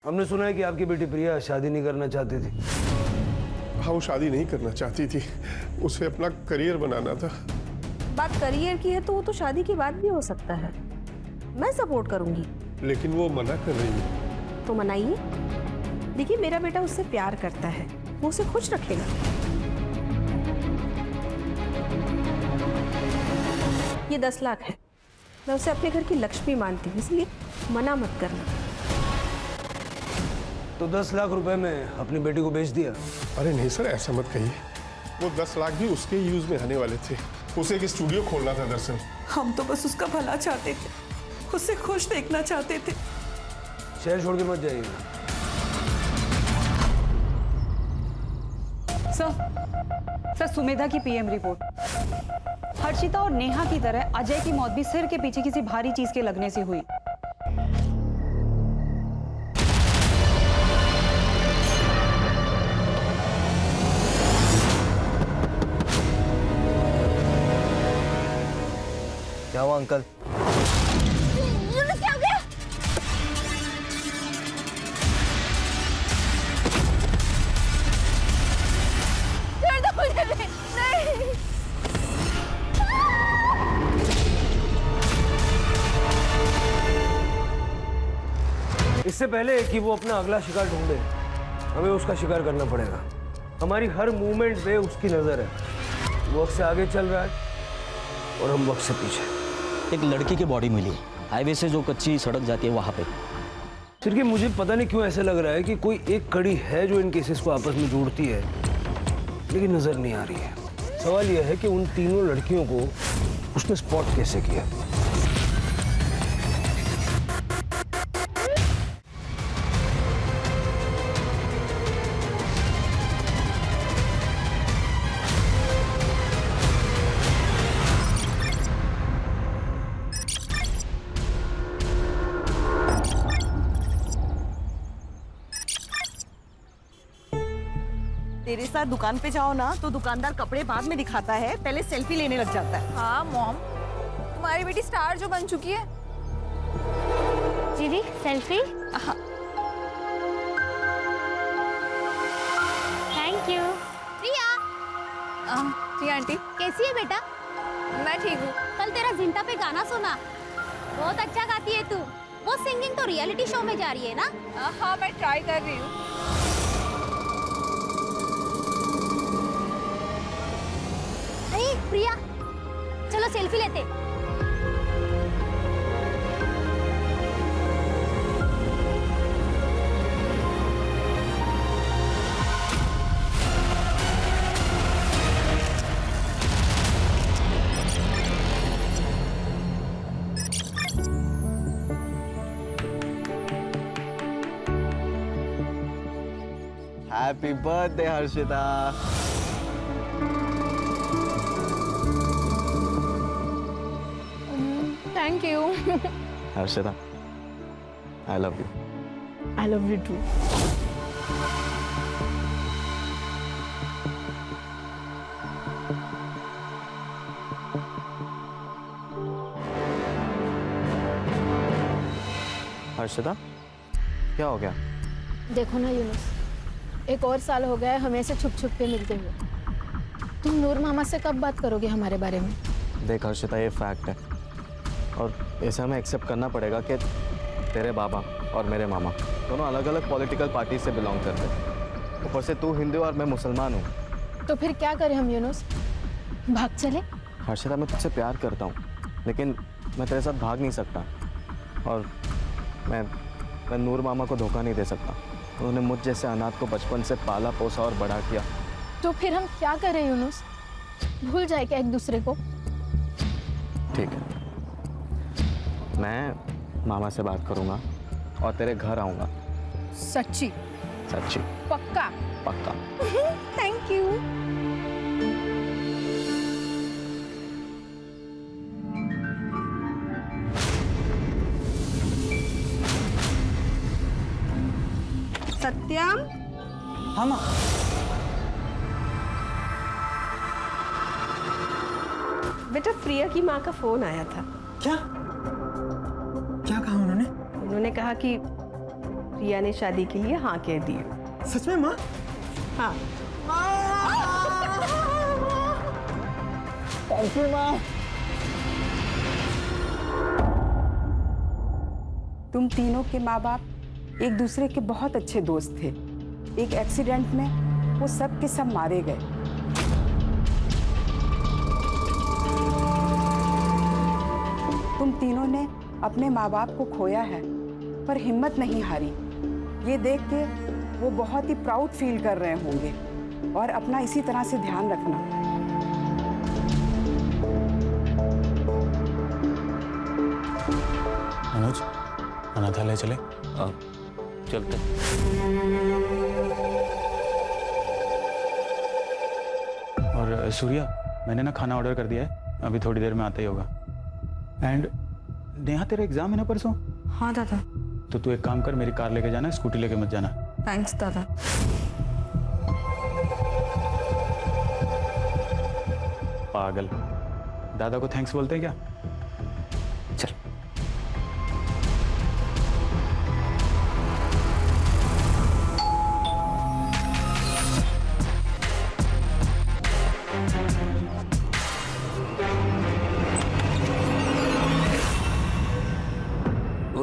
हमने सुना है कि आपकी बेटी प्रिया शादी नहीं करना चाहती थी। हाँ, वो शादी नहीं करना चाहती थी, उसे अपना करियर बनाना था। बात करियर की है तो वो तो शादी के बाद भी हो सकता है। मैं सपोर्ट करूंगी। लेकिन वो मना कर रही है। तो मनाइए। देखिए, मेरा बेटा उससे प्यार करता है, वो उसे खुश रखेगा। ये 10 लाख है, मैं उसे अपने घर की लक्ष्मी मानती हूँ, इसलिए मना मत करना। तो 10 लाख रुपए में अपनी बेटी को बेच दिया? अरे नहीं सर, ऐसा मत कहिए। वो 10 लाख भी उसके यूज में आने वाले थे। उसे एक स्टूडियो खोलना था दरअसल। हम तो बस उसका भला चाहते थे, उसे खुश देखना चाहते थे। शहर छोड़ के मत जाइएगा। सर, सुमेधा की पीएम रिपोर्ट। हर्षिता और नेहा की तरह अजय की मौत भी सिर के पीछे किसी भारी चीज के लगने से हुई। क्या हुआ अंकल? क्या हो गया? नहीं। इससे पहले कि वो अपना अगला शिकार ढूंढे, हमें उसका शिकार करना पड़ेगा। हमारी हर मूवमेंट पे उसकी नजर है। वो वक्त से आगे चल रहा है और हम वक्त से पीछे। एक लड़की की बॉडी मिली हाईवे से जो कच्ची सड़क जाती है वहां पे। फिर कि मुझे पता नहीं क्यों ऐसा लग रहा है कि कोई एक कड़ी है जो इन केसेस को आपस में जोड़ती है, लेकिन नजर नहीं आ रही है। सवाल यह है कि उन तीनों लड़कियों को उसने स्पॉट कैसे किया? तेरे साथ दुकान पे जाओ ना तो दुकानदार कपड़े बाद में दिखाता है, पहले सेल्फी लेने लग जाता है। हाँ मॉम, तुम्हारी बेटी स्टार जो बन चुकी है। दीदी सेल्फी। Thank you. प्रिया। जी आंटी। कैसी है बेटा? मैं ठीक हूँ। कल तेरा जिंटा पे गाना सुना, बहुत अच्छा गाती है तू। वो सिंगिंग तो रियलिटी शो में जा रही है ना? हाँ, मैं ट्राई कर रही हूँ। अरे प्रिया, चलो सेल्फी लेते। Happy birthday Harshita. Thank you. Harshita, I love you. I love you too. Harshita, क्या हो गया? देखो ना यूनुस, एक और साल हो गया है हमें ऐसे छुप छुप के मिलते हुए। तुम नूर मामा से कब बात करोगे हमारे बारे में? देख हर्षिता, ये फैक्ट है और इसे हमें एक्सेप्ट करना पड़ेगा कि तेरे बाबा और मेरे मामा दोनों अलग अलग पॉलिटिकल पार्टी से बिलोंग करते हैं। ऊपर से तू हिंदू और मैं मुसलमान हूँ। तो फिर क्या करें हम यूनुस? भाग चले? हर्षिता, मैं तुझसे प्यार करता हूँ, लेकिन मैं तेरे साथ भाग नहीं सकता। और मैं नूर मामा को धोखा नहीं दे सकता। उन्होंने मुझ जैसे अनाथ को बचपन से पाला पोसा और बड़ा किया। तो फिर हम क्या करें यूनुस? भूल जाए क्या एक दूसरे को? ठीक है, मैं मामा से बात करूंगा और तेरे घर आऊंगा। सच्ची? सच्ची? पक्का? पक्का। Thank you. सत्यम। हाँ माँ। बेटा, प्रिया की माँ का फोन आया था। क्या? क्या कहा उन्होंने? उन्होंने कहा कि प्रिया ने शादी के लिए हाँ कह दी है। सच में माँ? हाँ। थैंक यू माँ। तुम तीनों के माँ बाप एक दूसरे के बहुत अच्छे दोस्त थे। एक एक्सीडेंट में वो सब के सब मारे गए। तुम तीनों ने अपने माँ बाप को खोया है पर हिम्मत नहीं हारी। ये देख के वो बहुत ही प्राउड फील कर रहे होंगे और अपना इसी तरह से ध्यान रखना। मनोज, अनाथालय चले? चलते। और सूर्या, मैंने ना खाना ऑर्डर कर दिया है, अभी थोड़ी देर में आता ही होगा। एंड नेहा, तेरा एग्जाम है ना परसों? हाँ दादा। तो तू एक काम कर, मेरी कार लेके जाना, स्कूटी लेके मत जाना। थैंक्स दादा। पागल, दादा को थैंक्स बोलते हैं क्या? चल।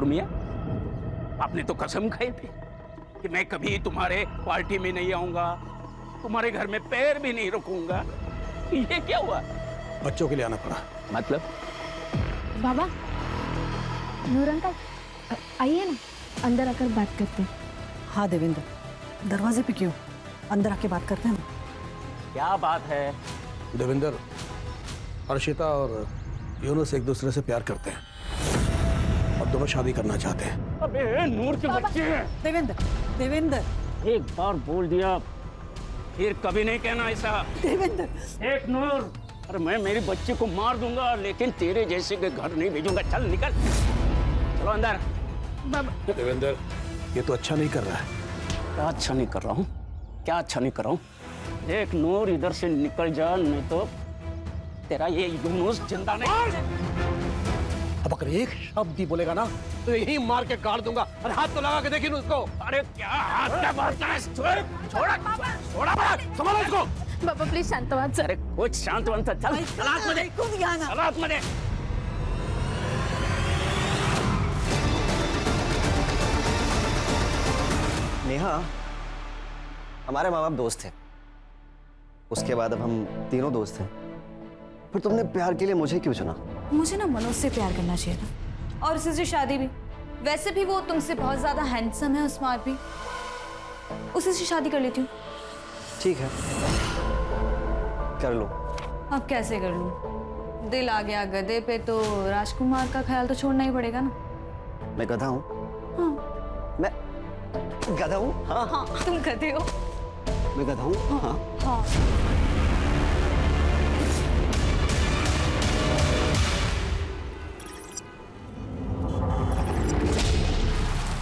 मियां, आपने तो कसम खाई थी कि मैं कभी तुम्हारे पार्टी में नहीं आऊंगा, तुम्हारे घर में पैर भी नहीं रखूंगा। ये क्या हुआ? बच्चों के लिए आना पड़ा। मतलब? बाबा, नूर अंकल, आइए ना, अंदर आकर बात करते हैं। हाँ देवेंद्र, दरवाजे पे क्यों? अंदर आके बात करते हैं ना। क्या बात है? देवेंद्र, अर्शिता और यूनुस एक दूसरे से प्यार करते हैं और दोनों शादी करना चाहते हैं। अबे नूर के बच्चे हैं। देवेंद्र, देवेंद्र, एक बार बोल दिया फिर कभी नहीं कहना ऐसा। देवेंद्र, एक नूर, अरे मैं मेरी बच्ची को मार दूंगा लेकिन तेरे जैसे के घर नहीं भेजूंगा। चल निकल, चलो अंदर। देवेंद्र, ये तो अच्छा नहीं कर रहा है। क्या अच्छा नहीं कर रहा हूँ? क्या अच्छा नहीं कर रहा हूँ? एक नूर, इधर से निकल जा, नहीं तो तेरा ये यूनुस जिंदा नहीं। अब अगर एक शब्द भी बोलेगा ना तो यही मार के गाड़ दूंगा। अरे हाथ तो लगा के देखिए उसको। अरे क्या हाथ क्या मारता है? छोड़ा, छोड़ा, संभालो इसको। बाबा प्लीज शांतवान सर। अरे कुछ शांतवन सा, चल सलाद में दे, सलाद में दे। नेहा, हमारे माँ बाप दोस्त थे, उसके बाद अब हम तीनों दोस्त हैं। फिर तुमने प्यार के लिए मुझे क्यों चुना? मुझे ना मनोज से प्यार करना चाहिए था और उसी से शादी भी। वैसे भी वो तुमसे बहुत ज्यादा हैंडसम है और स्मार्ट भी, उसी से शादी कर लेती हूँ। ठीक है, कर लो। अब कैसे कर लूँ? दिल आ गया गधे पे तो राजकुमार का ख्याल तो छोड़ना ही पड़ेगा ना। मैं गधा हूँ? हाँ। मैं गधा हूँ? हाँ। हाँ, तुम गधे हो। मैं गधा हूँ? हाँ। हाँ।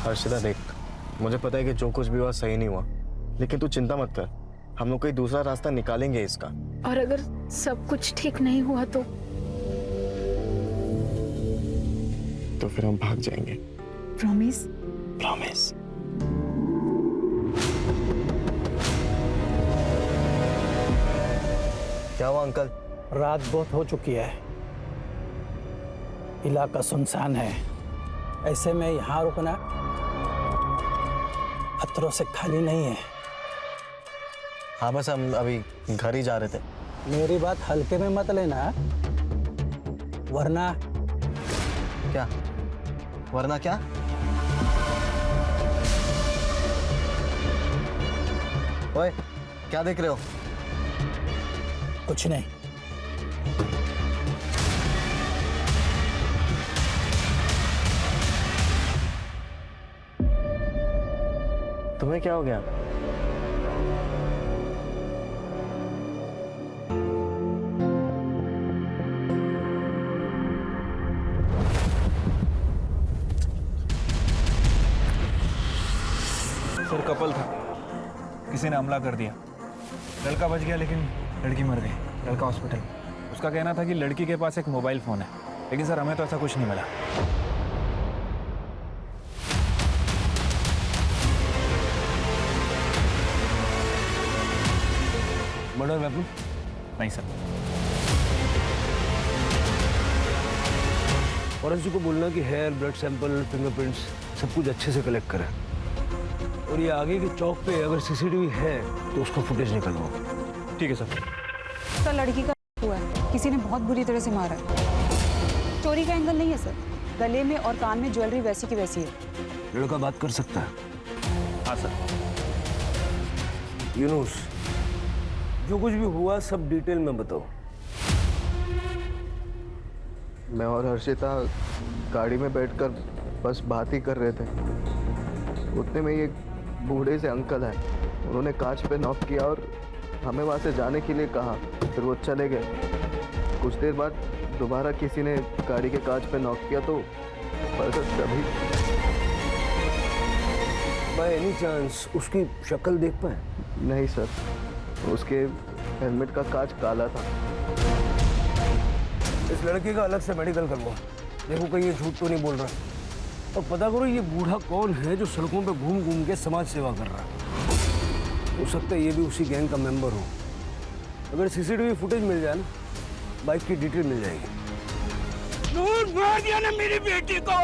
हर्षिता देख, मुझे पता है कि जो कुछ भी हुआ सही नहीं हुआ, लेकिन तू चिंता मत कर, हम लोग कोई दूसरा रास्ता निकालेंगे इसका। और अगर सब कुछ ठीक नहीं हुआ तो फिर हम भाग जाएंगे। प्रॉमिस? प्रॉमिस। क्या हुआ अंकल? रात बहुत हो चुकी है, इलाका सुनसान है, ऐसे में यहाँ रुकना खतरों से खाली नहीं है। हाँ, बस हम अभी घर ही जा रहे थे। मेरी बात हल्के में मत लेना, वरना। क्या? वरना क्या? ओए, क्या देख रहे हो? कुछ नहीं। तुम्हें क्या हो गया? सर, कपल था, किसी ने हमला कर दिया। लड़का बच गया लेकिन लड़की मर गई। लड़का हॉस्पिटल। उसका कहना था कि लड़की के पास एक मोबाइल फोन है, लेकिन सर हमें तो ऐसा कुछ नहीं मिला। Murder weapon? नहीं सर। फॉरेंसिक को बोलना कि हेयर, ब्लड सैंपल, फिंगरप्रिंट्स सब कुछ अच्छे से कलेक्ट करें। और ये आगे के चौक पे अगर सीसीटीवी है तो उसका फुटेज निकलवाओ। ठीक है सर। सर लड़की का हुआ है, किसी ने बहुत बुरी तरह से मारा है। चोरी का एंगल नहीं है सर, गले में और कान में ज्वेलरी वैसी की वैसी है। लड़का बात कर सकता है? हाँ सर। यूनुस, जो कुछ भी हुआ सब डिटेल में बताओ। मैं और हर्षिता गाड़ी में बैठकर बस बात ही कर रहे थे। उतने में एक बूढ़े से अंकल आए। उन्होंने कांच पे नॉक किया और हमें वहाँ से जाने के लिए कहा। फिर वो चले गए। कुछ देर बाद दोबारा किसी ने गाड़ी के कांच पे नॉक किया तो बस तभी। बाय एनी चांस उसकी शक्ल देख पाए? नहीं सर, उसके हेलमेट का कांच काला था। इस लड़के का अलग से मेडिकल करवाओ। देखो कहीं ये झूठ तो नहीं बोल रहा। और पता करो ये बूढ़ा कौन है जो सड़कों पे घूम घूम के समाज सेवा कर रहा है। हो सकता है ये भी उसी गैंग का मेंबर हो। अगर सीसीटीवी फुटेज मिल जाए ना, बाइक की डिटेल मिल जाएगी। नूर, मार दिया ना मेरी बेटी को।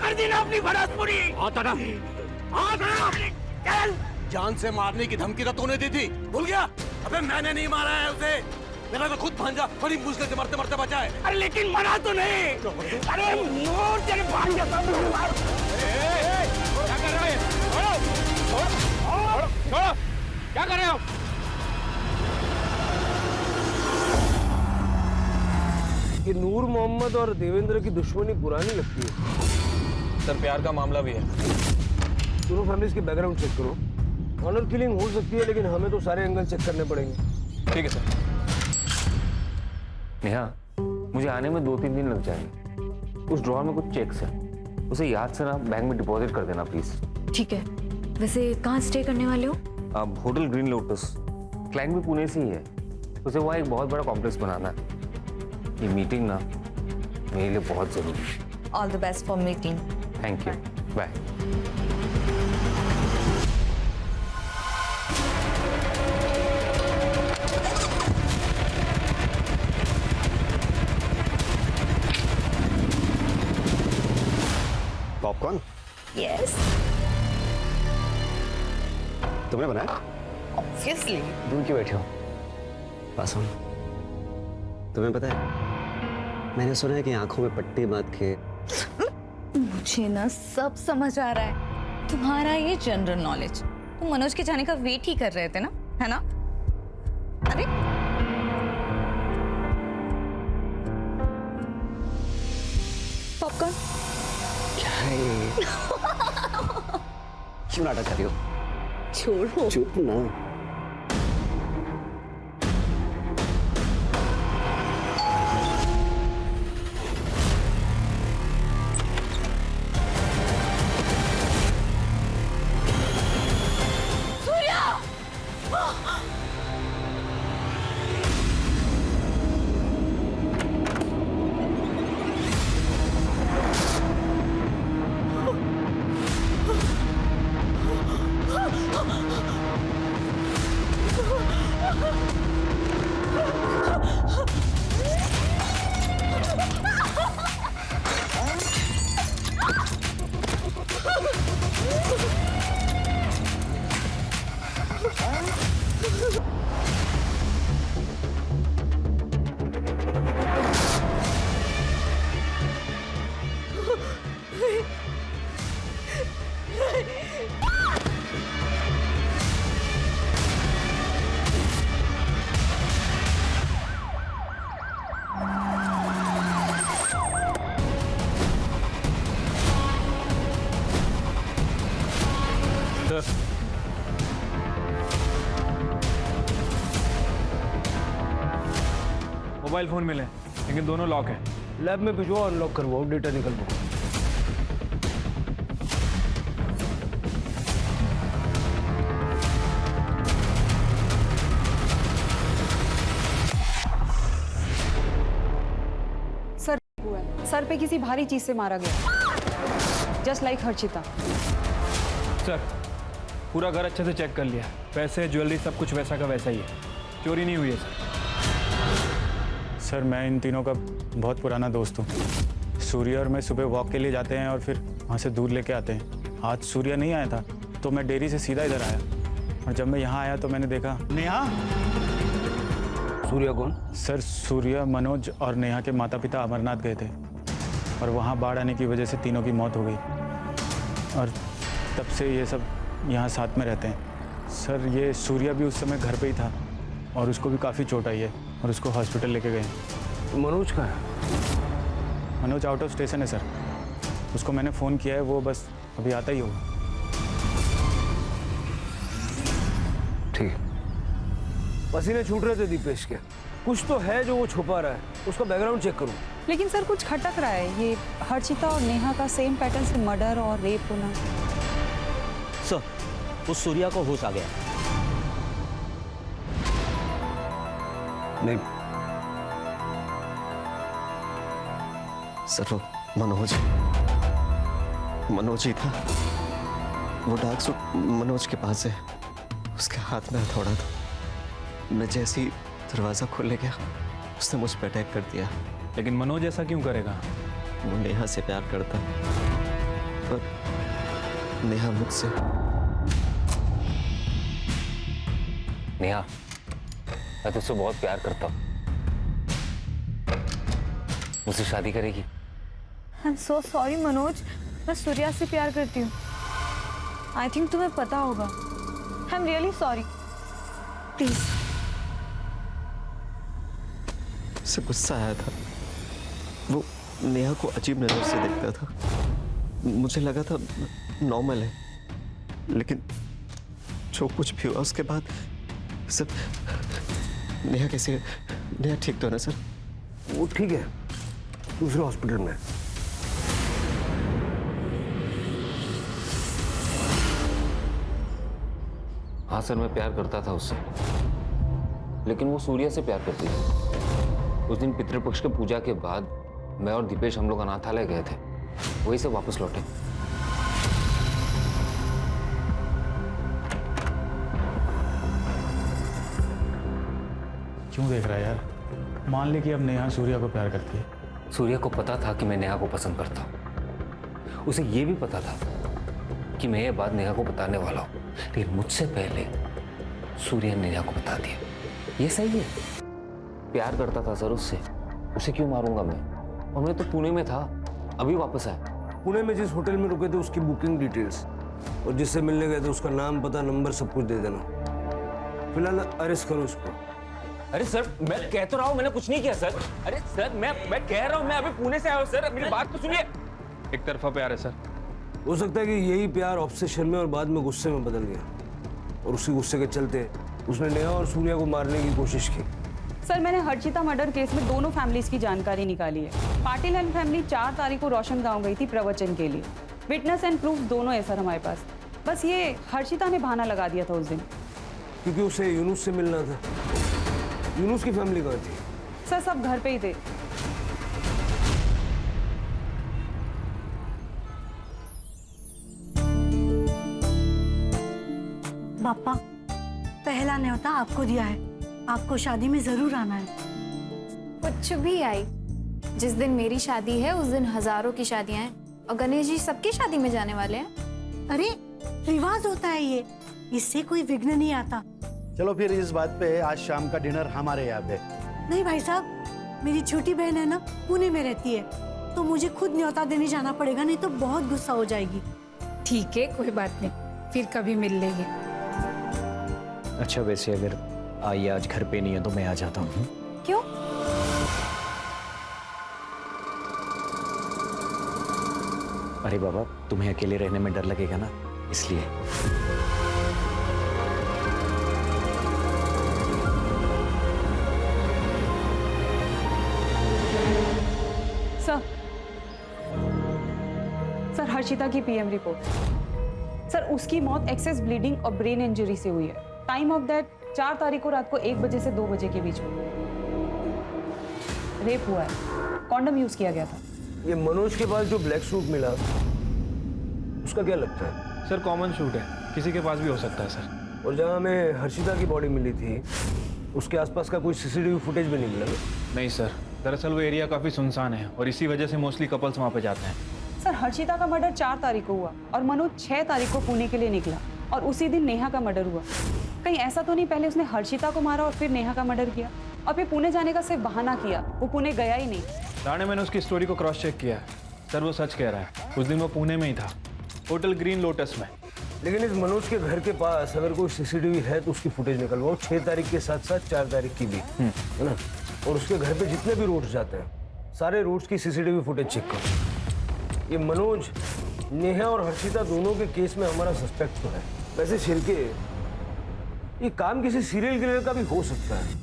कर दी ना अपनी भड़ास पूरी। चल। जान से मारने की धमकी तो तूने दी थी, भूल गया? अबे मैंने नहीं मारा है उसे, मेरा तो खुद भांजा बड़ी मुश्किल से मरते मरते बचा है। अरे लेकिन मरा तो नहीं। अरे नूर, तेरे भांजा क्या कर रहे हैं? छोड़ो, क्या कर रहे हो? ये नूर मोहम्मद और देवेंद्र की दुश्मनी पुरानी लगती है। सर प्यार का मामला भी है। दोनों फैमिलीज के बैकग्राउंड चेक करो। ऑनर किलिंग हो सकती है लेकिन हमें तो सारे एंगल चेक करने पड़ेंगे। ठीक है सर। नेहा, मुझे आने में 2-3 दिन लग जाएंगे। उस ड्रॉअर में कुछ चेक्स है, उसे याद से ना बैंक में डिपॉजिट कर देना प्लीज। ठीक है। वैसे कहाँ स्टे करने वाले हो? अब होटल ग्रीन लोटस। क्लाइंट भी पुणे से ही है। उसे वहाँ एक बहुत बड़ा कॉम्प्लेक्स बनाना है। ये मीटिंग ना मेरे लिए बहुत जरूरी है। All the best for meeting. Thank you, bye. Popcorn? Yes. तुमने बनाया? ऑब्वियसली। दूर क्यों बैठे हो? पास आओ। तुम्हें पता है, मैंने सुना है कि आंखों में पट्टी बांध के। मुझे ना सब समझ आ रहा है। तुम्हारा ये जनरल नॉलेज, तुम मनोज के जाने का वेट ही कर रहे थे ना, है ना? अरे पॉपकॉर्न क्या है ये? क्यों नाटक कर रही हो? छोड़ो। चुप ना। मोबाइल फोन मिले लेकिन दोनों लॉक है। लैब में भिजवाओ, अनलॉक करवाओ, डेटा निकलवाओ। सर हुआ है, सर पे किसी भारी चीज से मारा गया, जस्ट लाइक हर्षिता। सर पूरा घर अच्छे से चेक कर लिया, पैसे ज्वेलरी सब कुछ वैसा का वैसा ही है। चोरी नहीं हुई है सर। सर मैं इन तीनों का बहुत पुराना दोस्त हूँ। सूर्य और मैं सुबह वॉक के लिए जाते हैं और फिर वहाँ से दूध लेके आते हैं। आज सूर्य नहीं आया था तो मैं डेयरी से सीधा इधर आया, और जब मैं यहाँ आया तो मैंने देखा। नेहा? सूर्य कौन? सर सूर्य, मनोज और नेहा के माता पिता अमरनाथ गए थे और वहाँ बाढ़ आने की वजह से तीनों की मौत हो गई, और तब से ये सब यहाँ साथ में रहते हैं। सर ये सूर्य भी उस समय घर पे ही था और उसको भी काफ़ी चोट आई है और उसको हॉस्पिटल लेके गए। तो मनोज का है? मनोज आउट ऑफ स्टेशन है सर, उसको मैंने फ़ोन किया है, वो बस अभी आता ही होगा। ठीक। पसीने छूट रहे थे दीपेश के, कुछ तो है जो वो छुपा रहा है, उसका बैकग्राउंड चेक करूं। लेकिन सर कुछ खटक रहा है, ये हर्षिता और नेहा का सेम पैटर्न से मर्डर और रेप होना। सर उस सूर्या को होश आ गया। नहीं सर वो मनोज ही था। वो डार्क सूट मनोज के पास है, उसके हाथ में हथौड़ा था। मैं जैसे ही दरवाजा खोलने गया उसने मुझ पर अटैक कर दिया। लेकिन मनोज ऐसा क्यों करेगा? वो नेहा से प्यार करता, पर नेहा मुझसे। नेहा, मैं तुझसे बहुत प्यार करता हूँ, मुझसे शादी करेगी? I am so sorry Manoj, मैं सूर्या से प्यार करती हूँ। आई थिंक तुम्हें पता होगा। I am really sorry, please. उसे गुस्सा आया था, वो नेहा को अजीब नजर से देखता था। मुझे लगा था नॉर्मल है, लेकिन जो कुछ भी हुआ उसके बाद सब। नेहा कैसे? नेहा ठीक तो है ना सर? वो ठीक है, दूसरे हॉस्पिटल में। हाँ सर, मैं प्यार करता था उससे, लेकिन वो सूर्या से प्यार करती थी। उस दिन पितृपक्ष के पूजा के बाद मैं और दीपेश हम लोग अनाथालय गए थे, वहीं से वापस लौटे। क्यों देख रहा है यार? मान ले कि अब नेहा सूर्या को प्यार करती है। सूर्या को पता था कि मैं नेहा को पसंद करता हूँ। उसे ये भी पता था कि मैं ये बात नेहा को बताने वाला हूँ, लेकिन मुझसे पहले सूर्या ने नेहा को बता दिया। ये सही है? प्यार करता था सर उससे, उसे क्यों मारूंगा मैं? और मैं तो पुणे में था, अभी वापस आया। पुणे में जिस होटल में रुके थे उसकी बुकिंग डिटेल्स और जिससे मिलने गए थे उसका नाम, पता, नंबर सब कुछ दे देना। फिलहाल अरेस्ट करो उसको। अरे सर, मैं कह तो रहा हूँ मैंने कुछ नहीं किया सर। अरे सर, मैं कह रहा हूँ मैं अभी पुणे से आया हूँ सर, मेरी बात तो सुनिए। एक तरफा प्यार है सर। हो सकता है कि यही प्यार ऑब्सेशन में और बाद में गुस्से में बदल गया, और उसी गुस्से के चलते उसने नेहा और सूर्या को मारने की कोशिश की। सर मैंने हर्षिता मर्डर केस में दोनों फैमिलीज की जानकारी निकाली है। पाटिल एंड फैमिली 4 तारीख को रोशन गांव गई थी प्रवचन के लिए। विटनेस एंड प्रूफ दोनों है सर हमारे पास। बस ये हर्षिता ने बहाना लगा दिया था उस दिन, क्योंकि उसे यूनुस से मिलना था। यूनुस की फैमिली कहाँ थी? सर सब घर पे ही थे। पापा, पहला न्योता आपको दिया है, आपको शादी में जरूर आना है। कुछ भी आई, जिस दिन मेरी शादी है उस दिन हजारों की शादियां हैं, और गणेश जी सबकी शादी में जाने वाले हैं। अरे रिवाज होता है ये, इससे कोई विघ्न नहीं आता। चलो फिर इस बात पे आज शाम का डिनर हमारे यहाँ पे। नहीं भाई साहब, मेरी छोटी बहन है ना, पुणे में रहती है, तो मुझे खुद न्योता देने जाना पड़ेगा, नहीं तो बहुत गुस्सा हो जाएगी। ठीक है, कोई बात नहीं, फिर कभी मिल लेंगे। अच्छा वैसे अगर आई आज घर पे नहीं है तो मैं आ जाता हूँ। क्यों? अरे बाबा, तुम्हें अकेले रहने में डर लगेगा ना, इसलिए। सर हर्षिता की पीएम रिपोर्ट। सर उसकी मौत एक्सेस ब्लीडिंग और ब्रेन इंजरी से हुई है। टाइम ऑफ डेथ 4 तारीख को रात को 1 बजे से 2 बजे के बीच में। रेप हुआ है, कॉन्डम यूज किया गया था। ये मनोज के पास जो ब्लैक सूट मिला, उसका क्या लगता है? सर कॉमन सूट है, किसी के पास भी हो सकता है सर। और जहाँ हमें हर्षिता की बॉडी मिली थी उसके आसपास का कोई सीसीटीवी फुटेज भी नहीं मिला? नहीं सर, दरअसल वो एरिया काफ़ी सुनसान है और इसी वजह से मोस्टली कपल्स वहाँ पे जाते हैं। सर, हर्षिता का मर्डर 4 तारीख को हुआ और मनोज 6 तारीख को पुणे के लिए निकला और उसी दिन नेहा का मर्डर हुआ। कहीं ऐसा तो नहीं पहले उसने हर्षिता को मारा और फिर नेहा का मर्डर किया और फिर पुणे जाने का सिर्फ बहाना किया, वो पुणे गया ही नहीं? राणे, मैंने उसकी स्टोरी को क्रॉस चेक किया है सर, वो सच कह रहा है। उस दिन वो पुणे में ही था, होटल ग्रीन लोटस में। लेकिन इस मनोज के घर के पास अगर कोई सीसीटीवी है तो उसकी फुटेज निकलवाओ, 6 तारीख के साथ साथ 4 तारीख की भी, है ना? और उसके घर पे जितने भी रूट्स जाते हैं सारे रूट्स की सीसीटीवी फुटेज चेक करो। ये मनोज, नेहा और हर्षिता दोनों के केस में हमारा सस्पेक्ट तो है। वैसे शिरके, ये काम किसी सीरियल किलर का भी हो सकता है।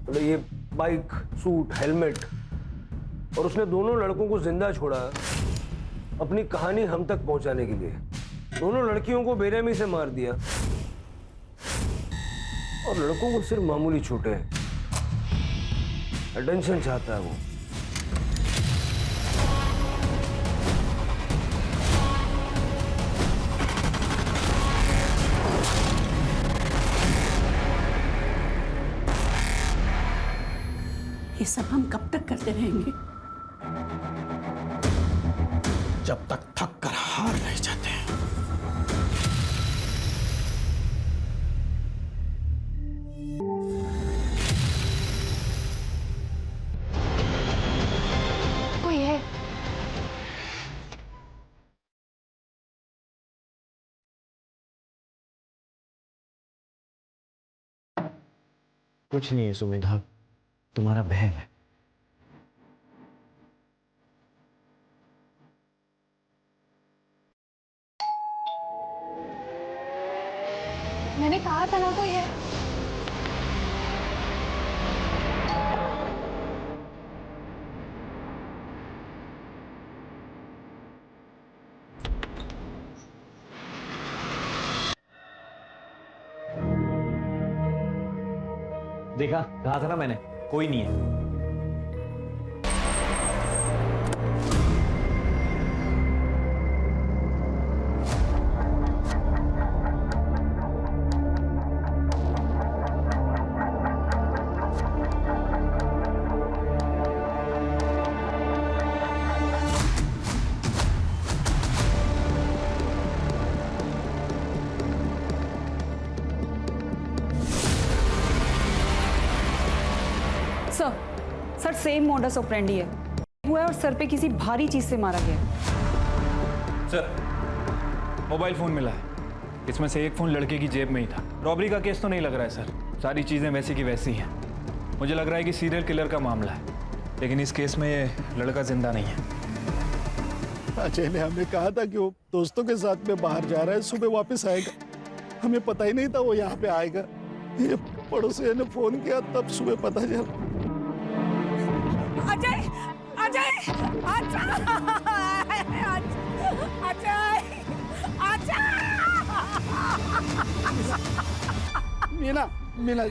मतलब ये बाइक, सूट, हेलमेट, और उसने दोनों लड़कों को जिंदा छोड़ा अपनी कहानी हम तक पहुंचाने के लिए। दोनों लड़कियों को बेरहमी से मार दिया और लड़कों को सिर्फ मामूली चोटें हैं। अटेंशन चाहता है वो। ये सब हम कब तक करते रहेंगे? जब तक थक कर हार नहीं जाते हैं। कोई है? कुछ नहीं है सुमेधा, तुम्हारा बहन है। मैंने कहा था ना कोई है। देखा, कहा था ना मैंने, कोई नहीं है। सर, सेम मॉडस ऑपरेंडी है हुआ है और सर पे किसी भारी चीज से मारा गया। सर, मोबाइल फोन मिला है, इसमें से एक फोन लड़के की जेब में ही था। रॉबरी का केस तो नहीं लग रहा है सर, सारी चीजें वैसी की वैसी हैं। मुझे लग रहा है कि सीरियल किलर का मामला है, लेकिन इस केस में ये लड़का जिंदा नहीं है। अजय ने हमें कहा था कि वो दोस्तों के साथ में बाहर जा रहा है, सुबह वापस आएगा। हमें पता ही नहीं था वो यहाँ पे आएगा। ये पड़ोसी ने फोन किया, तब सुबह पता चला। अजय, अजय, अजय, अजय, मीना, मीना,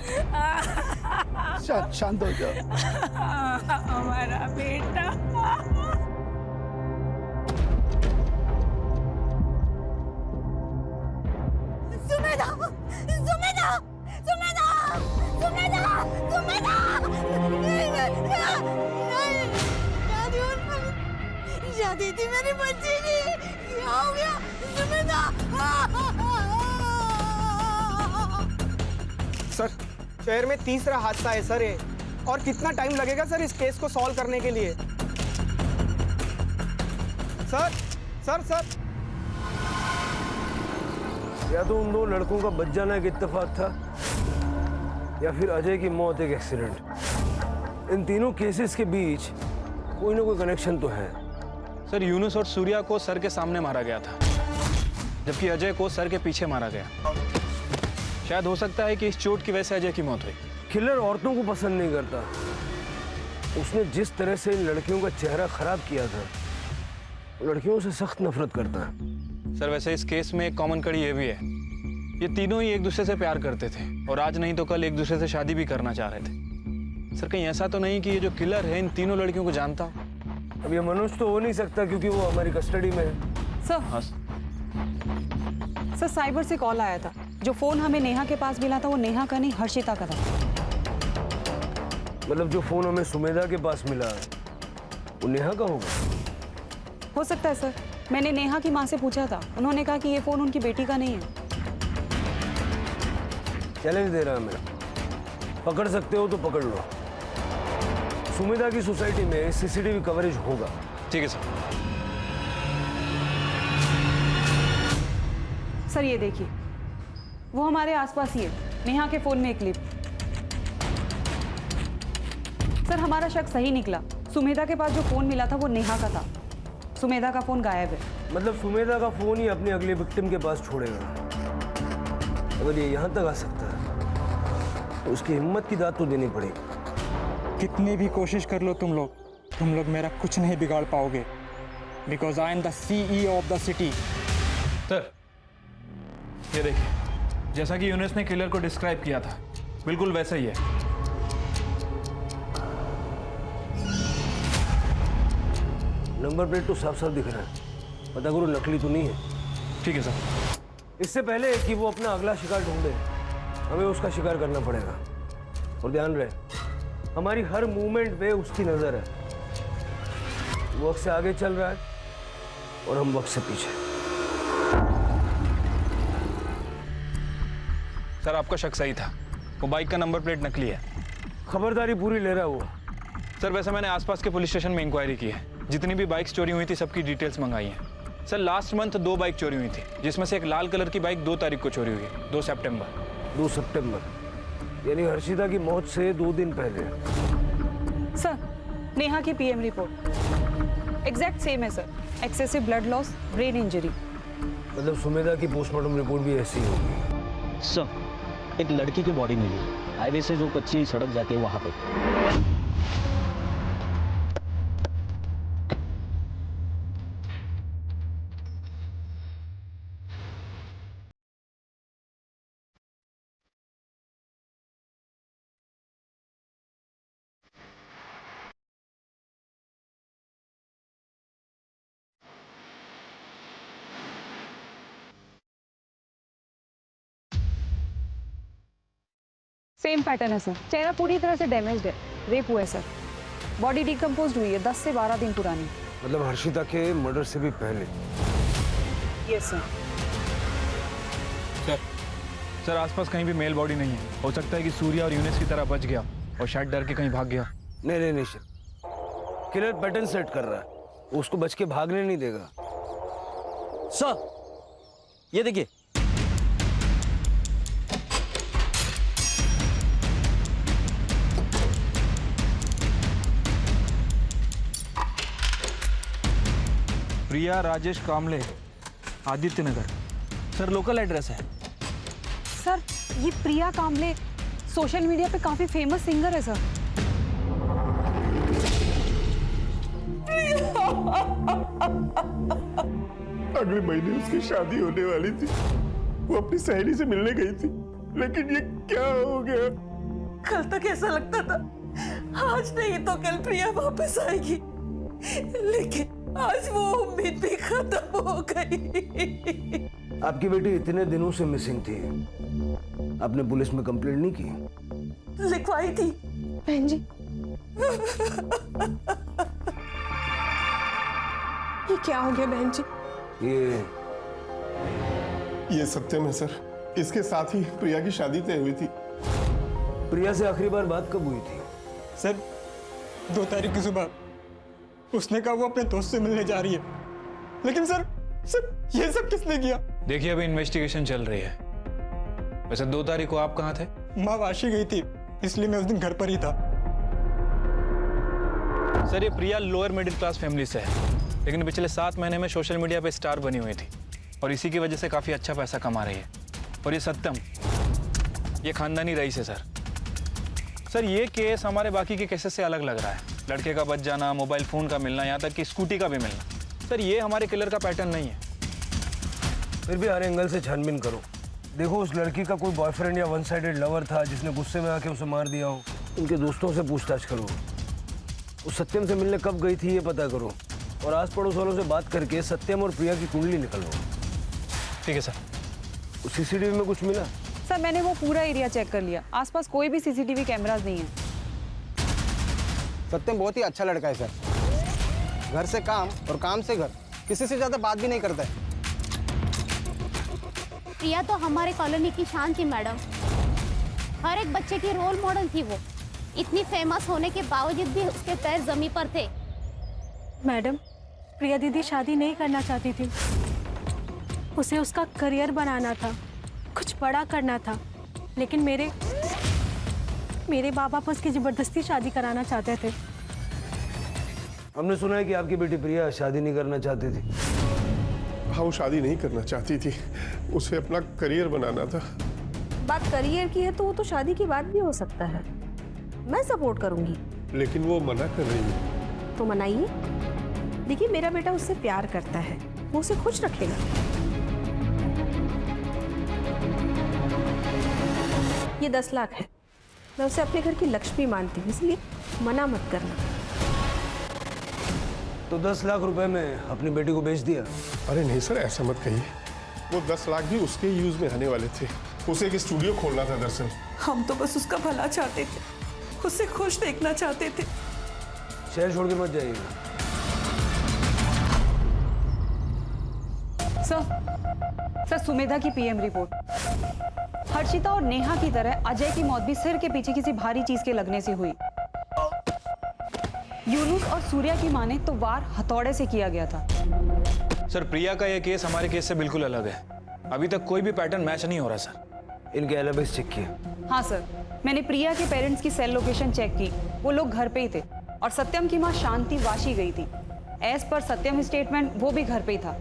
शांत हो जाओ। हमारा बेटा। सुमेधा, सुमेधा, सुमेधा, सुमेधा, सुमेधा। शादी थी मेरी बच्ची की, क्या हो गया? सुमेधा। सर, शहर में तीसरा हादसा है सर ये, और कितना टाइम लगेगा सर इस केस को सॉल्व करने के लिए? सर, सर, सर, या तो उन दो लड़कों का बच जाना एक इत्तेफाक था, या फिर अजय की मौत एक एक्सीडेंट। इन तीनों केसेस के बीच कोई ना कोई कनेक्शन तो है। सर, यूनुस और सूर्या को सर के सामने मारा गया था, जबकि अजय को सर के पीछे मारा गया। शायद हो सकता है कि इस चोट की वजह से अजय की मौत हुई। किलर औरतों को पसंद नहीं करता। उसने जिस तरह से इन लड़कियों का चेहरा खराब किया था, लड़कियों से सख्त नफरत करता है। सर, वैसे इस केस में एक कॉमन कड़ी ये भी है, ये तीनों ही एक दूसरे से प्यार करते थे और आज नहीं तो कल एक दूसरे से शादी भी करना चाह रहे थे। सर, कहीं ऐसा तो नहीं कि ये जो किलर है इन तीनों लड़कियों को जानता? अब ये मनुष्य तो हो नहीं सकता क्योंकि वो हमारी कस्टडी में है। सर, साइबर से कॉल आया था। जो फोन हमें नेहा के पास मिला था वो नेहा का नहीं, हर्षिता का था। मतलब जो फोन हमें सुमेधा के पास मिला वो नेहा का होगा? हो सकता है सर। मैंने नेहा की माँ से पूछा था, उन्होंने कहा कि ये फोन उनकी बेटी का नहीं है। चैलेंज दे रहा है मेरा, पकड़ सकते हो तो पकड़ लो। सुमेधा की सोसाइटी में सीसीटीवी कवरेज होगा। ठीक है सर। सर ये देखिए, वो हमारे आसपास ही है, नेहा के फोन में एक क्लिप। सर हमारा शक सही निकला, सुमेधा के पास जो फोन मिला था वो नेहा का था। सुमेधा का फोन गायब है। मतलब सुमेधा का फोन ही अपनी अगली विक्टिम के पास छोड़ेगा। अगर ये यहाँ तक आ सकता है तो उसकी हिम्मत की दाद तो देनी पड़ेगी। कितनी भी कोशिश कर लो तुम लोग मेरा कुछ नहीं बिगाड़ पाओगे, because I am the CEO of the city. Sir ये देखिए, जैसा कि यूनुस ने किलर को डिस्क्राइब किया था, बिल्कुल वैसा ही है। नंबर प्लेट तो साफ साफ दिख रहा है, पता करो नकली तो नहीं है। ठीक है सर। इससे पहले कि वो अपना अगला शिकार ढूंढे, हमें उसका शिकार करना पड़ेगा। और ध्यान रहे, हमारी हर मूवमेंट पे उसकी नजर है। वो वक्त से आगे चल रहा है और हम वक्त से पीछे। सर आपका शक सही था, वो बाइक का नंबर प्लेट नकली है। खबरदारी पूरी ले रहा है वो। सर वैसे मैंने आसपास के पुलिस स्टेशन में इंक्वायरी की है, जितनी भी बाइक्स चोरी हुई थी सबकी डिटेल्स मंगाई हैं। सर लास्ट मंथ 2 बाइक चोरी हुई थी, जिसमें से एक लाल कलर की बाइक 2 तारीख को चोरी हुई है, 2 सितंबर। 2 सितंबर यानी हर्षिता की मौत से 2 दिन पहले। सर नेहा की PM रिपोर्ट एग्जैक्ट सेम है sir, excessive blood loss, brain injury. मतलब सुमेधा की पोस्टमार्टम रिपोर्ट भी ऐसी होगी। सर एक लड़की की बॉडी मिली, हाईवे से जो कच्ची सड़क जाती है वहां पे। सेम पैटर्न है सर, चेहरा पूरी तरह से डैमेज्ड है, रेप हुआ है सर। बॉडी डिकम्पोज हुई है, 10 से 12 दिन पुरानी। मतलब हर्षिता के मर्डर से भी पहले। Yes sir. सर आसपास कहीं भी मेल बॉडी नहीं है, हो सकता है कि सूर्या और यूनुस की तरह बच गया और शायद डर के कहीं भाग गया। नहीं सर, किलर पैटर्न सेट कर रहा है, वो उसको बच के भागने नहीं देगा। सर ये देखिए, प्रिया राजेश कामले, आदित्य नगर। सर लोकल एड्रेस है। सर ये प्रिया कामले सोशल मीडिया पे काफी फेमस सिंगर है सर। अगले महीने उसकी शादी होने वाली थी, वो अपनी सहेली से मिलने गई थी, लेकिन ये क्या हो गया? कल तक ऐसा लगता था आज नहीं तो कल प्रिया वापस आएगी, लेकिन आज वो उम्मीद भी खत्म हो गई। आपकी बेटी इतने दिनों से मिसिंग थी, आपने पुलिस में कंप्लेंट नहीं की? लिखवाई थी बहन जी। ये क्या हो गया बहन जी? ये सत्यम है सर, इसके साथ ही प्रिया की शादी तय हुई थी। प्रिया से आखिरी बार बात कब हुई थी? सर 2 तारीख की सुबह उसने कहा वो अपने दोस्त से मिलने जा रही है, लेकिन सर ये सब किसने किया? देखिए अभी इन्वेस्टिगेशन चल रही है। वैसे 2 तारीख को आप कहाँ थे? माँ वाशी गई थी, इसलिए मैं उस दिन घर पर ही था। सर ये प्रिया लोअर मिडिल क्लास फैमिली से है, लेकिन पिछले 7 महीने में सोशल मीडिया पे स्टार बनी हुई थी और इसी की वजह से काफ़ी अच्छा पैसा कमा रही है। और ये सत्यम, ये खानदानी रईस है सर। सर ये केस हमारे बाकी के केसेस से अलग लग रहा है। लड़के का बच जाना, मोबाइल फ़ोन का मिलना, यहाँ तक कि स्कूटी का भी मिलना। सर ये हमारे किलर का पैटर्न नहीं है। फिर भी हर एंगल से छानबीन करो। देखो उस लड़की का कोई बॉयफ्रेंड या वन साइडेड लवर था जिसने गुस्से में आके उसे मार दिया हो। उनके दोस्तों से पूछताछ करो, उस सत्यम से मिलने कब गई थी ये पता करो, और आस पड़ोस वालों से बात करके सत्यम और प्रिया की कुंडली निकलो। ठीक है सर। सीसीटीवी में कुछ मिला? सर मैंने वो पूरा एरिया चेक कर लिया, आसपास कोई भी CCTV कैमरास नहीं है। सत्यम बहुत ही अच्छा लड़का है सर। घर से काम और काम से घर, किसी से ज्यादा बात भी नहीं करता है। प्रिया तो हमारे कॉलोनी की शान थी मैडम, हर एक बच्चे की रोल मॉडल थी वो। इतनी फेमस होने के बावजूद भी उसके पैर जमीन पर थे। मैडम, प्रिया दीदी शादी नहीं करना चाहती थी, उसे उसका करियर बनाना था, कुछ बड़ा करना था, लेकिन मेरे बाबा बस की जबरदस्ती शादी कराना चाहते थे। हमने सुना है कि आपकी बेटी प्रिया शादी नहीं करना चाहती थी। हाँ, वो शादी नहीं करना चाहती थी, उसे अपना करियर बनाना था। बात करियर की है तो वो तो शादी की बात भी हो सकता है, मैं सपोर्ट करूंगी। लेकिन वो मना कर रही है। तो मनाइए। देखिए, मेरा बेटा उससे प्यार करता है, वो उसे खुश रखेगा। ये 10 लाख है, मैं उसे अपने घर की लक्ष्मी मानती हूँ, इसलिए मना मत करना। तो 10 लाख रुपए में अपनी बेटी को बेच दिया? अरे नहीं सर, ऐसा मत कहिए। वो 10 लाख भी उसके यूज में आने वाले थे। उसे एक स्टूडियो खोलना था दरअसल। हम तो बस उसका भला चाहते थे, उसे खुश देखना चाहते थे। शहर छोड़ के मत जाइएगा। सर, सुमेधा की पीएम रिपोर्ट। हर्षिता और नेहा की तरह अजय की मौत भी सिर के पीछे किसी भारी चीज के लगने से हुई। यूनुस और सूर्या की माने तो वार हथौड़े से किया गया था। सर, प्रिया का यह केस हमारे केस से बिल्कुल अलग है। अभी तक कोई भी पैटर्न मैच नहीं हो रहा सर। इनके एलिबीज चेक किए? हाँ सर, मैंने प्रिया के पेरेंट्स की सेल लोकेशन चेक की, वो लोग घर पे ही थे और सत्यम की माँ शांति वाशी गई थी। एज पर सत्यम स्टेटमेंट वो भी घर पे ही था।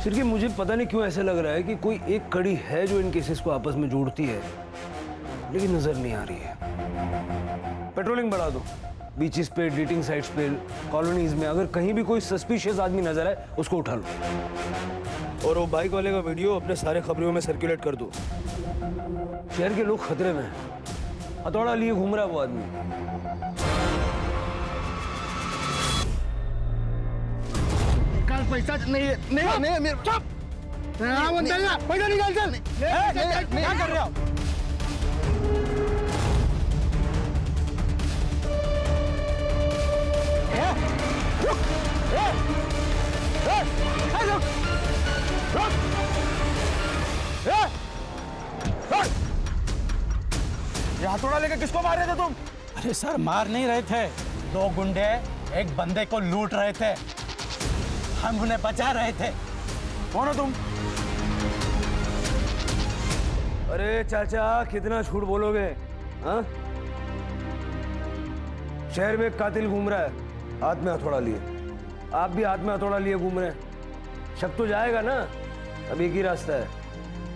सिर्फ मुझे पता नहीं क्यों ऐसा लग रहा है कि कोई एक कड़ी है जो इन केसेस को आपस में जोड़ती है, लेकिन नजर नहीं आ रही है। पेट्रोलिंग बढ़ा दो, बीचेस पे, डेटिंग साइट्स पे, कॉलोनीज में। अगर कहीं भी कोई सस्पिशियस आदमी नजर आए, उसको उठा लो। और वो बाइक वाले का वीडियो अपने सारे खबरों में सर्कुलेट कर दो। शहर के लोग खतरे में हैं। हथौड़ा लिए घूम रहा है वो आदमी। कल पैसा नहीं मेरे चुप। पैसा निकाल चल। क्या कर रहे हो? ये हथौड़ा लेकर किसको मार रहे थे तुम? अरे सर, मार नहीं रहे थे, 2 गुंडे एक बंदे को लूट रहे थे, हम उन्हें बचा रहे थे। कौन हो तुम? अरे चाचा, कितना झूठ बोलोगे? हाँ, शहर में एक कातिल घूम रहा है, हाथ में हथौड़ा लिए। आप भी हाथ में हथौड़ा लिए घूम रहे हैं। शक तो जाएगा ना। अब एक ही रास्ता है,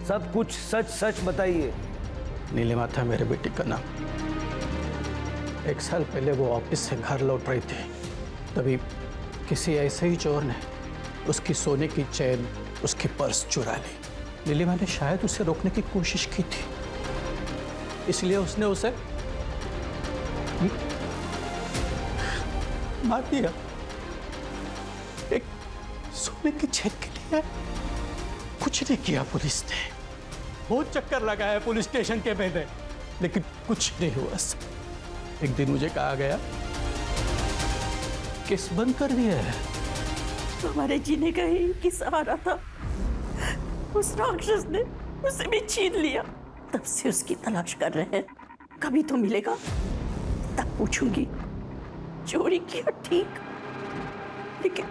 सब कुछ सच सच बताइए। नीलिमा था मेरे बेटी का नाम। 1 साल पहले वो ऑफिस से घर लौट रही थी, तभी किसी ऐसे ही चोर ने उसकी सोने की चेन, उसकी पर्स चुरा ली। नीलिमा ने शायद उसे रोकने की कोशिश की थी, इसलिए उसने उसे मार दिया। एक सोने की चेन के लिए कुछ नहीं किया पुलिस ने। बहुत चक्कर लगाया पुलिस स्टेशन के मैंने, लेकिन कुछ नहीं हुआ। एक दिन मुझे कहा गया केस बंद कर दिया है। हमारे जीने का ही एक ही सहारा था, उस राक्षस ने उसे भी छीन लिया। तब से उसकी तलाश कर रहे हैं, कभी तो मिलेगा, तब पूछूंगी चोरी किया ठीक, लेकिन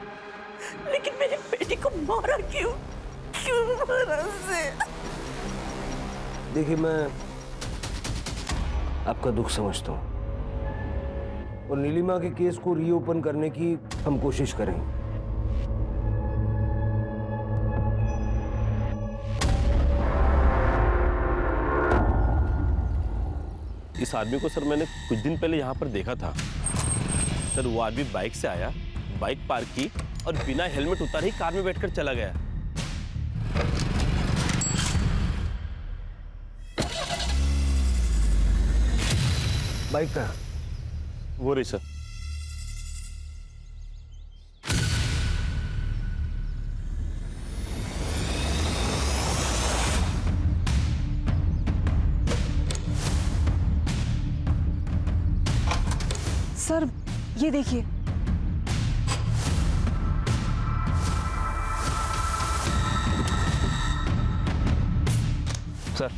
मेरी बेटी को मारा क्यों मारा उसे? देखिए, मैं आपका दुख समझता हूँ और नीलिमा के केस को रीओपन करने की हम कोशिश करेंगे। इस आदमी को सर मैंने कुछ दिन पहले यहाँ पर देखा था। सर, वो आदमी बाइक से आया, बाइक पार्क की और बिना हेलमेट उतारे ही कार में बैठकर चला गया। बाइक का वो रही सर। सर, ये देखिए। सर,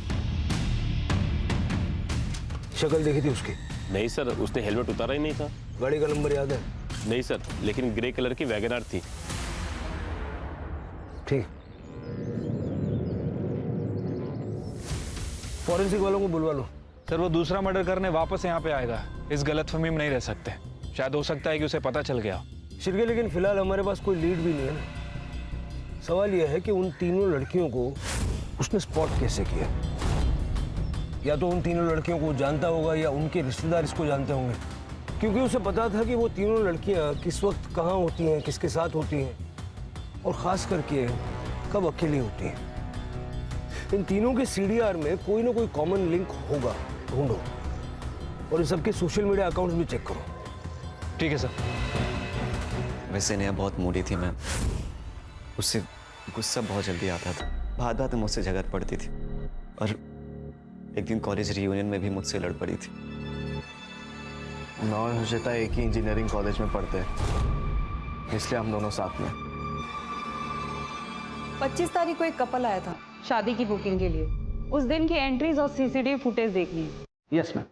शक्ल देखी थी उसकी? नहीं सर, उसने हेलमेट उतारा ही नहीं था। गाड़ी का नंबर याद है? नहीं सर, लेकिन ग्रे कलर की वैगनआर थी। ठीक, फॉरेंसिक वालों को बुलवा लो। सर, वो दूसरा मर्डर करने वापस यहाँ पे आएगा, इस गलतफहमी में नहीं रह सकते। शायद हो सकता है कि उसे पता चल गया। शिरके, लेकिन फिलहाल हमारे पास कोई लीड भी नहीं है ना। सवाल यह है कि उन तीनों लड़कियों को उसने स्पॉट कैसे किया? या तो उन तीनों लड़कियों को जानता होगा या उनके रिश्तेदार इसको जानते होंगे, क्योंकि उसे पता था कि वो तीनों लड़कियां किस वक्त कहाँ होती हैं, किसके साथ होती हैं, और ख़ास करके कब अकेली होती हैं। इन तीनों के सीडीआर में कोई ना कोई कॉमन लिंक होगा, ढूंढो, और इन सबके सोशल मीडिया अकाउंट्स भी चेक करो। ठीक है सर। वैसे नेहा बहुत मूडी थी, मैं उससे गुस्सा बहुत जल्दी आता था, बात बात में मुझसे झगड़ पड़ती थी, और एक दिन कॉलेज रियूनियन में भी मुझसे लड़ पड़ी थी। मैं और हर्षिता एक ही इंजीनियरिंग कॉलेज में पढ़ते हैं, इसलिए हम दोनों साथ में। 25 तारीख को एक कपल आया था शादी की बुकिंग के लिए। उस दिन की एंट्रीज और सीसीटीवी फुटेज देखनी है। Yes ma'am.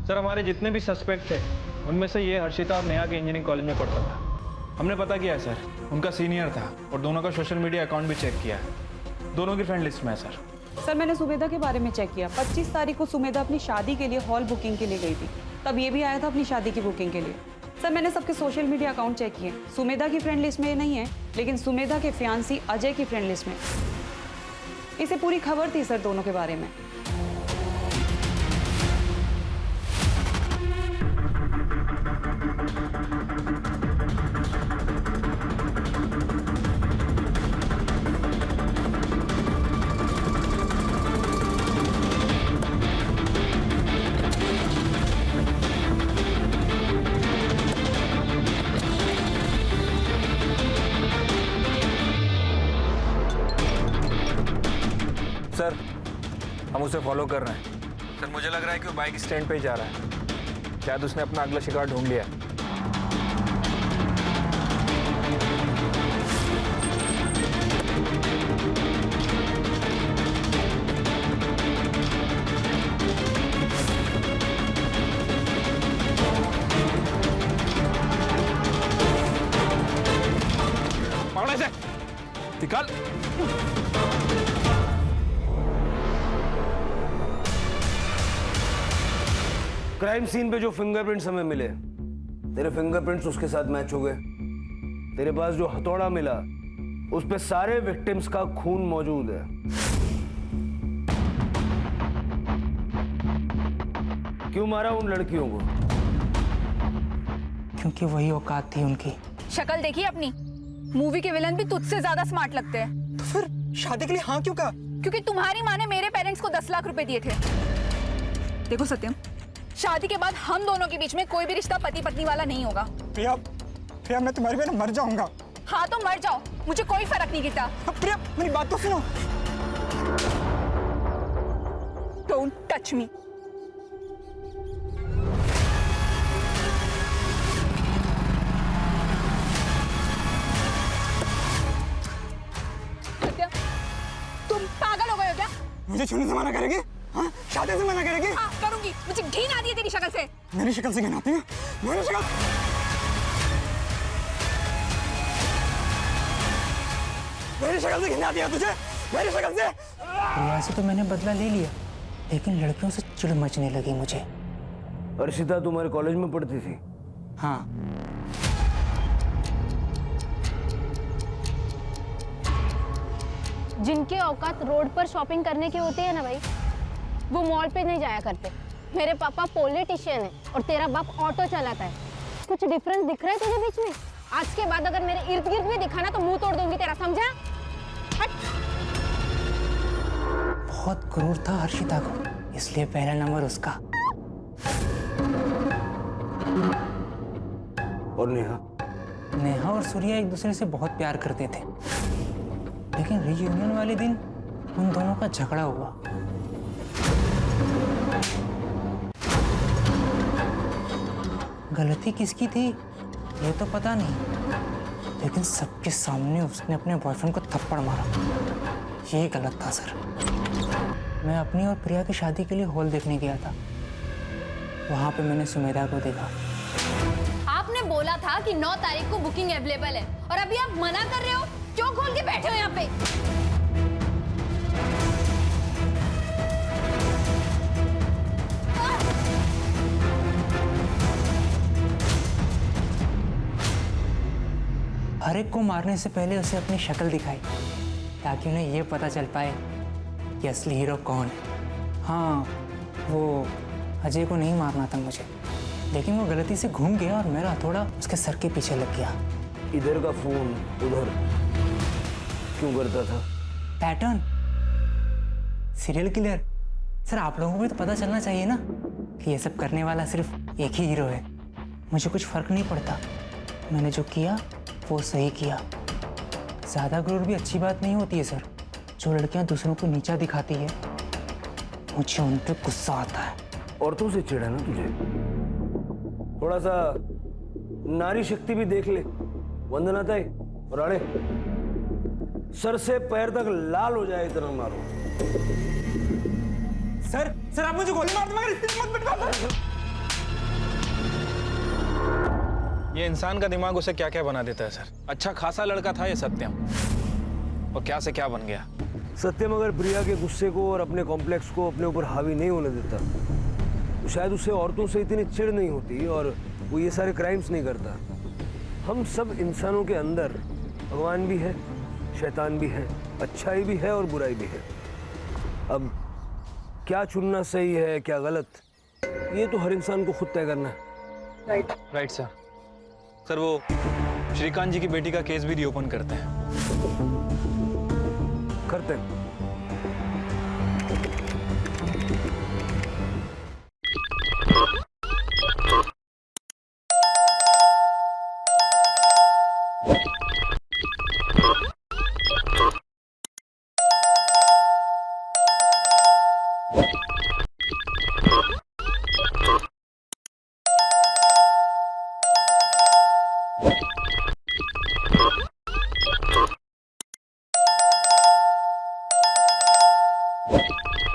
सर, हमारे जितने भी सस्पेक्ट थे उनमें से ये हर्षिता और नेहा के इंजीनियरिंग कॉलेज में पढ़ता था। हमने पता किया है सर, उनका सीनियर था और दोनों का सोशल मीडिया अकाउंट भी चेक किया है। दोनों की फ्रेंड लिस्ट में है सर। सर, मैंने सुमेधा के बारे में चेक किया। 25 तारीख को सुमेधा अपनी शादी के लिए हॉल बुकिंग के लिए गई थी, तब ये भी आया था अपनी शादी की बुकिंग के लिए। सर, मैंने सबके सोशल मीडिया अकाउंट चेक किए। सुमेधा की फ्रेंड लिस्ट में ये नहीं है, लेकिन सुमेधा के फियांसी अजय की फ्रेंड लिस्ट में। इसे पूरी खबर थी सर दोनों के बारे में। सर, हम उसे फॉलो कर रहे हैं। सर, मुझे लग रहा है कि वो बाइक स्टैंड पे ही जा रहा है। शायद उसने अपना अगला शिकार ढूंढ लिया है। पकड़ो इसे, निकाल। क्राइम सीन पे जो फिंगरप्रिंट्स हमें मिले, तेरे फिंगरप्रिंट्स उसके साथ मैच हो गए। तेरे पास जो हथौड़ा मिला उस पे सारे विक्टिम्स का खून मौजूद है। क्यों मारा उन लड़कियों को? क्योंकि वही औकात थी उनकी। शक्ल देखी अपनी? मूवी के विलन भी तुझसे ज्यादा स्मार्ट लगते हैं। तो फिर शादी के लिए हाँ क्यों कहा? क्योंकि तुम्हारी माँ ने मेरे पेरेंट्स को 10 लाख रुपए दिए थे। देखो सत्यम, शादी के बाद हम दोनों के बीच में कोई भी रिश्ता पति पत्नी वाला नहीं होगा। प्रिया, प्रिया, मैं तुम्हारी वजह मर जाऊंगा। हाँ तो मर जाओ, मुझे कोई फर्क नहीं गिरता। प्रिया, मेरी बात तो सुनो। Don't touch me. तुम पागल हो गए हो क्या? मुझे छूने से मना करेगी? हाँ? शादी से मना करेगी? हाँ, करूंगी। मुझे घिन आती है तेरी शक्ल से। मेरी शक्ल से घिन आती है? मेरी शक्ल से घिन आती है तुझे? मेरी शक्ल से? प्रिया से तो मैंने बदला ले लिया, लेकिन लड़कियों से चिढ़ मचने लगी मुझे। अर्शिता तुम्हारे कॉलेज में पढ़ती थी? हाँ। जिनके औकात रोड पर शॉपिंग करने की होती है ना भाई, वो मॉल पे नहीं जाया करते। मेरे पापा पॉलिटिशियन है और तेरा बाप ऑटो चलाता है। कुछ डिफरेंस दिख रहा है तुझे बीच में? आज के बाद अगर मेरे इर्द गिर्द भी दिखा ना तो मुंह तोड़ दूंगी तेरा, समझा? हट। बहुत क्रूर था हर्षिता को, इसलिए पहला नंबर उसका। और नेहा? नेहा और सूर्या एक दूसरे से बहुत प्यार करते थे, लेकिन रीयूनियन वाले दिन उन दोनों का झगड़ा हुआ। गलती किसकी थी ये तो पता नहीं, लेकिन सबके सामने उसने अपने बॉयफ्रेंड को थप्पड़ मारा। ये गलत था सर। मैं अपनी और प्रिया की शादी के लिए हॉल देखने गया था। वहां पे मैंने सुमेधा को देखा। आपने बोला था कि 9 तारीख को बुकिंग अवेलेबल है और अभी आप मना कर रहे हो। क्यों खोल के बैठे हो यहाँ पे? हर एक को मारने से पहले उसे अपनी शक्ल दिखाई, ताकि उन्हें ये पता चल पाए कि असली हीरो कौन है। हाँ, वो अजय को नहीं मारना था मुझे, लेकिन वो गलती से घूम गया और मेरा हथौड़ा उसके सर के पीछे लग गया। इधर का फोन उधर क्यों करता था? Pattern, serial killer. सर आप लोगों को भी तो पता चलना चाहिए ना कि ये सब करने वाला सिर्फ एक ही हीरो है। मुझे कुछ फर्क नहीं पड़ता, मैंने जो किया वो सही किया। ज़्यादा गुरूर भी अच्छी बात नहीं होती है सर। जो लड़कियां दूसरों को नीचा दिखाती है, मुझे उन पे गुस्सा आता है। औरतों से चिढ़ है ना तुझे? थोड़ा सा नारी शक्ति भी देख ले। वंदना ताई और आड़े, सर से पैर तक लाल हो जाए इतना मारो। सर आप मुझे गोली मार दो, मगर इतनी मत पिटवाओ। ये इंसान का दिमाग उसे क्या क्या बना देता है सर। अच्छा खासा लड़का था ये सत्यम, और क्या से क्या बन गया। सत्यम अगर प्रिया के गुस्से को और अपने कॉम्प्लेक्स को अपने ऊपर हावी नहीं होने देता तो शायद उसे औरतों से इतनी चिढ़ नहीं होती और वो ये सारे क्राइम्स नहीं करता। हम सब इंसानों के अंदर भगवान भी है, शैतान भी है, अच्छाई भी है और बुराई भी है। अब क्या चुनना सही है क्या गलत, ये तो हर इंसान को खुद तय करना है। Right sir. सर वो श्रीकांत जी की बेटी का केस भी रीओपन करते हैं। करते हैं। you